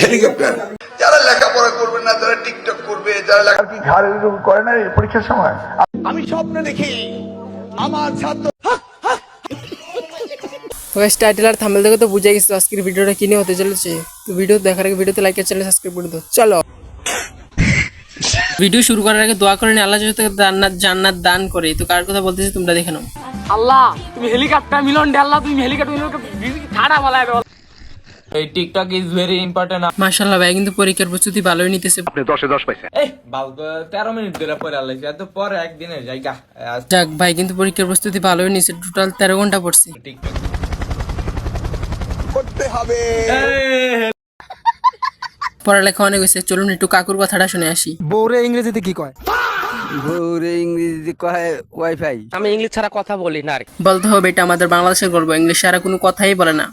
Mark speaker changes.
Speaker 1: Helicopter. যারা লেখাপড়া করবে না, যারা টিকটক করবে, যারা লেখা কি ঘাড় এরকম করে না পরীক্ষার সময়। আমি স্বপ্ন দেখি আমার ছাত্র।
Speaker 2: টাইটেল আর থাম্বনেল দেখে তো বুঝে গেছো আজকের ভিডিওটা কি নিয়ে হতে চলেছে। তো ভিডিও দেখার আগে ভিডিওতে লাইক আর চ্যানেল সাবস্ক্রাইব করে দাও। চলো ভিডিও শুরু করার আগে দোয়া করেন আল্লাহ যাতে জান্নাত দান করে। তো কার কথা বলতেছি তোমরা দেখে নাও।
Speaker 3: আল্লাহ তুমি হেলিকপ্টার মিলন দে, আল্লাহ তুমি হেলিকপ্টার ঠাড়া বলায়।
Speaker 4: এই টিকটক ইজ ভেরি ইম্পর্টেন্ট।
Speaker 2: মাশাআল্লাহ ভাই কিন্তু পরীক্ষার প্রস্তুতি ভালোই নিতেছে।
Speaker 4: আপনি 10 এ 10 পাইছেন। এই বাল 13 মিনিট ধরে পড়ে আলাইছে, এত পরে একদিনের জায়গা।
Speaker 2: যাক ভাই কিন্তু পরীক্ষার প্রস্তুতি ভালোই নিছে, টোটাল 13 ঘন্টা পড়ছে।
Speaker 4: টিকটক
Speaker 1: করতে হবে।
Speaker 2: পড়ালেখা অনেক হয়েছে, চলুন একটু কাকুর কথাটা শুনে আসি।
Speaker 5: বউরে ইংরেজিতে কি কয়?
Speaker 6: বউরে ইংরেজিতে কয় ওয়াইফাই।
Speaker 3: আমি ইংলিশ ছাড়া কথা বলি না।
Speaker 2: বলতে হবে এটা আমাদের বাংলাদেশের গর্ব, ইংলিশে আর কোনো কথাই বলে না।